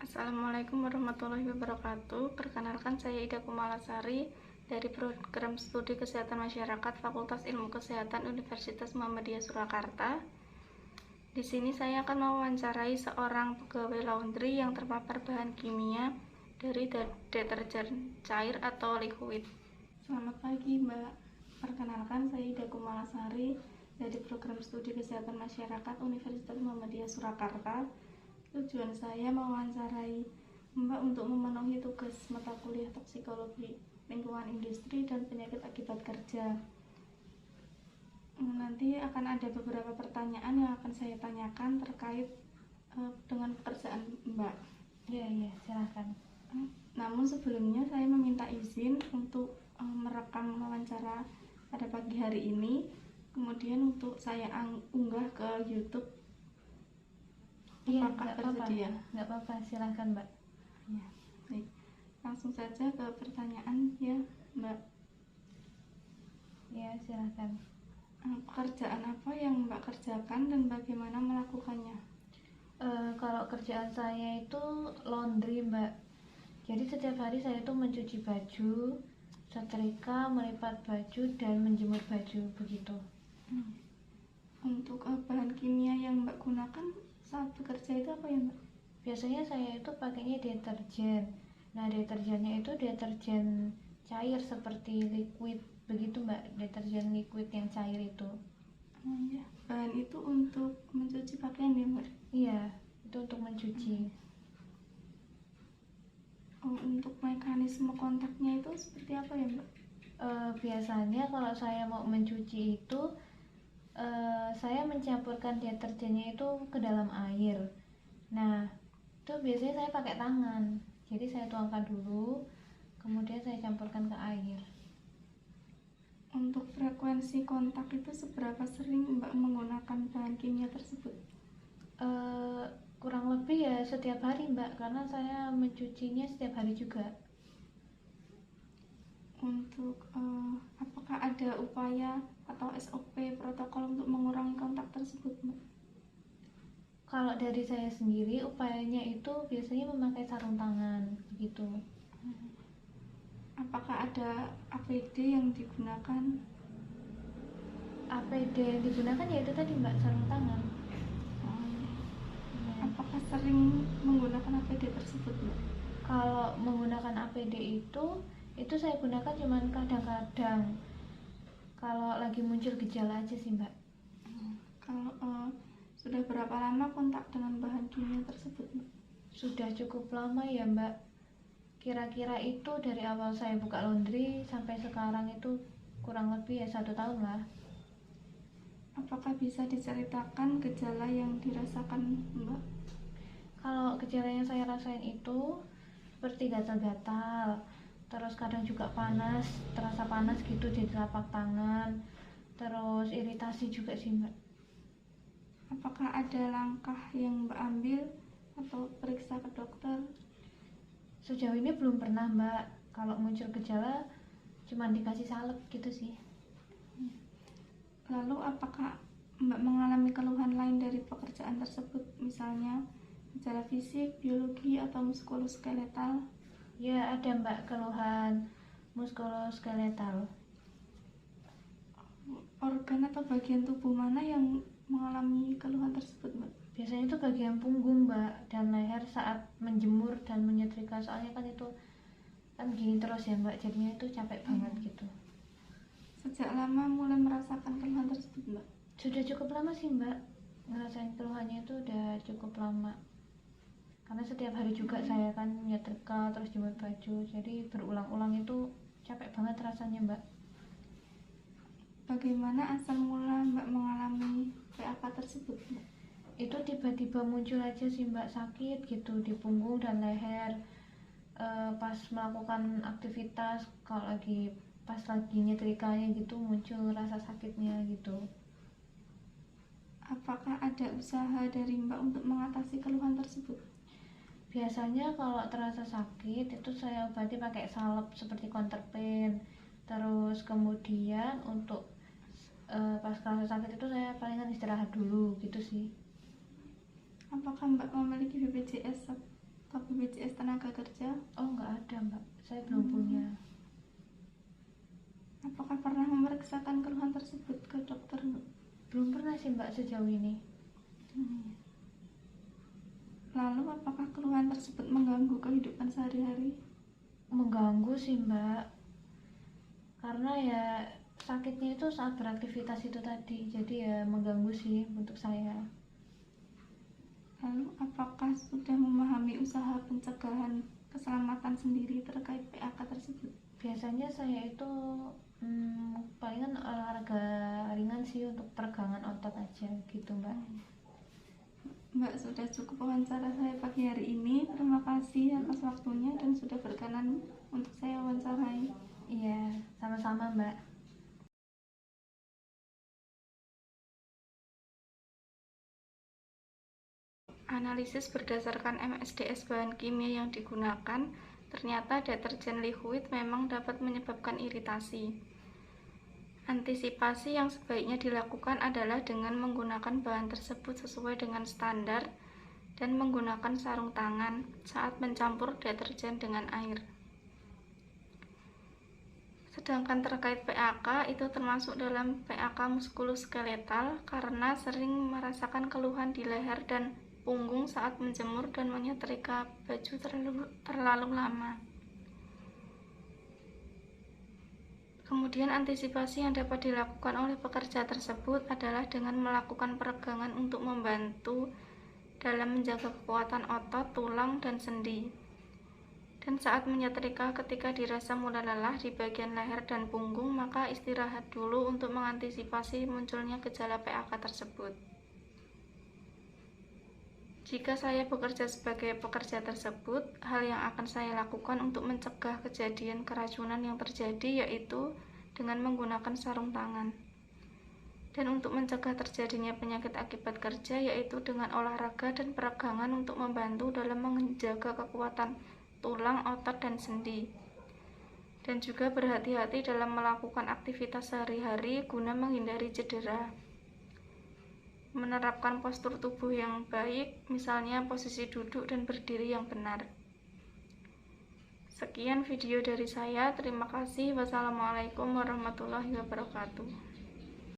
Assalamualaikum warahmatullahi wabarakatuh. Perkenalkan, saya Ida Kumalasari dari Program Studi Kesehatan Masyarakat Fakultas Ilmu Kesehatan Universitas Muhammadiyah Surakarta. Di sini saya akan mewawancarai seorang pegawai laundry yang terpapar bahan kimia dari deterjen cair atau liquid. Selamat pagi, Mbak. Perkenalkan, saya Ida Kumalasari dari Program Studi Kesehatan Masyarakat Universitas Muhammadiyah Surakarta. Tujuan saya mewawancarai Mbak untuk memenuhi tugas mata kuliah toksikologi lingkungan industri dan penyakit akibat kerja. Nanti akan ada beberapa pertanyaan yang akan saya tanyakan terkait dengan pekerjaan Mbak. Iya, silahkan. Namun sebelumnya saya meminta izin untuk merekam wawancara pada pagi hari ini, kemudian untuk saya unggah ke YouTube. Iya, Apakah nggak apa-apa. bersedia? Nggak apa-apa, silahkan Mbak. Ya, baik. Langsung saja ke pertanyaan ya, Mbak. Iya, silahkan. Pekerjaan apa yang Mbak kerjakan dan bagaimana melakukannya? Kalau kerjaan saya itu laundry, Mbak. Jadi setiap hari saya itu mencuci baju, setrika, melipat baju, dan menjemur baju, begitu. Untuk bahan kimia yang Mbak gunakan saat bekerja itu apa ya, Mbak? Biasanya saya itu pakainya deterjen. Nah, deterjennya itu deterjen cair seperti liquid, begitu Mbak, deterjen liquid yang cair itu. Ya. Bahan itu untuk mencuci pakaian ya, Mbak? Iya, itu untuk mencuci. Untuk mekanisme kontaknya itu seperti apa ya, Mbak? Biasanya kalau saya mau mencuci itu saya mencampurkan deterjennya itu ke dalam air. Nah, itu biasanya saya pakai tangan. Jadi saya tuangkan dulu, kemudian saya campurkan ke air. Untuk frekuensi kontak itu seberapa sering Mbak menggunakan bahan kimia tersebut? Kurang lebih ya setiap hari Mbak, karena saya mencucinya setiap hari juga. Untuk apakah ada upaya atau SOP protokol untuk mengurangi kontak tersebut, Mbak? Kalau dari saya sendiri, upayanya itu biasanya memakai sarung tangan, begitu. Apakah ada APD yang digunakan? APD yang digunakan yaitu tadi Mbak, sarung tangan. Apakah sering menggunakan APD tersebut, Mbak? Kalau menggunakan APD itu saya gunakan cuman kadang-kadang. Kalau lagi muncul gejala aja sih Mbak. Kalau sudah berapa lama kontak dengan bahan kimia tersebut, Mbak? Sudah cukup lama ya Mbak. Kira-kira itu dari awal saya buka laundry sampai sekarang itu kurang lebih ya 1 tahun lah. Apakah bisa diceritakan gejala yang dirasakan Mbak? Kalau gejala yang saya rasain itu seperti gatal-gatal, terus kadang juga panas, terasa panas gitu di telapak tangan, terus iritasi juga sih Mbak. Apakah ada langkah yang Mbak ambil atau periksa ke dokter? Sejauh ini belum pernah Mbak. Kalau muncul gejala cuma dikasih salep gitu sih. Lalu apakah Mbak mengalami keluhan lain dari pekerjaan tersebut, misalnya gejala fisik, biologi, atau muskuloskeletal? Ya ada Mbak, keluhan muskuloskeletal. Organ atau bagian tubuh mana yang mengalami keluhan tersebut, Mbak? Biasanya itu bagian punggung Mbak dan leher saat menjemur dan menyetrika, soalnya kan itu kan gini terus ya Mbak, jadinya itu capek banget gitu. Sejak lama mulai merasakan keluhan tersebut, Mbak? Sudah cukup lama sih Mbak, ngerasain keluhannya itu udah cukup lama. Karena setiap hari juga saya kan nyetrika terus jemur baju, jadi berulang-ulang itu capek banget rasanya Mbak. Bagaimana asal mula Mbak mengalami PAK tersebut, Mbak? Itu tiba-tiba muncul aja sih Mbak, sakit gitu di punggung dan leher. Pas melakukan aktivitas, kalau pas lagi nyetrikanya gitu muncul rasa sakitnya gitu. Apakah ada usaha dari Mbak untuk mengatasi keluhan tersebut? Biasanya kalau terasa sakit itu saya obati pakai salep seperti counterpain. Terus kemudian untuk pas terasa sakit itu saya palingan istirahat dulu gitu sih. Apakah Mbak memiliki BPJS BPJS tenaga kerja? Oh, nggak ada mbak, saya belum punya. Apakah pernah memeriksakan keluhan tersebut ke dokter? Belum pernah sih mbak sejauh ini. Lalu apakah keluhan tersebut mengganggu kehidupan sehari-hari? Mengganggu sih mbak, karena ya sakitnya itu saat beraktivitas itu tadi, jadi ya mengganggu sih untuk saya. Lalu apakah sudah memahami usaha pencegahan keselamatan sendiri terkait PAK tersebut? Biasanya saya itu palingan olahraga ringan sih untuk peregangan otot aja gitu mbak. Mbak, sudah cukup wawancara saya pagi hari ini. Terima kasih atas waktunya dan sudah berkenan untuk saya wawancarai. Iya, sama-sama mbak. Analisis berdasarkan MSDS bahan kimia yang digunakan, ternyata deterjen liquid memang dapat menyebabkan iritasi. Antisipasi yang sebaiknya dilakukan adalah dengan menggunakan bahan tersebut sesuai dengan standar dan menggunakan sarung tangan saat mencampur deterjen dengan air. Sedangkan terkait PAK itu termasuk dalam PAK muskuloskeletal karena sering merasakan keluhan di leher dan punggung saat menjemur dan menyetrika baju terlalu lama. Kemudian antisipasi yang dapat dilakukan oleh pekerja tersebut adalah dengan melakukan peregangan untuk membantu dalam menjaga kekuatan otot, tulang, dan sendi. Dan saat menyetrika ketika dirasa mulai lelah di bagian leher dan punggung, maka istirahat dulu untuk mengantisipasi munculnya gejala PAK tersebut. Jika saya bekerja sebagai pekerja tersebut, hal yang akan saya lakukan untuk mencegah kejadian keracunan yang terjadi yaitu dengan menggunakan sarung tangan. Dan untuk mencegah terjadinya penyakit akibat kerja yaitu dengan olahraga dan peregangan untuk membantu dalam menjaga kekuatan tulang, otot, dan sendi. Dan juga berhati-hati dalam melakukan aktivitas sehari-hari guna menghindari cedera. Menerapkan postur tubuh yang baik, misalnya posisi duduk dan berdiri yang benar. Sekian video dari saya, terima kasih. Wassalamualaikum warahmatullahi wabarakatuh.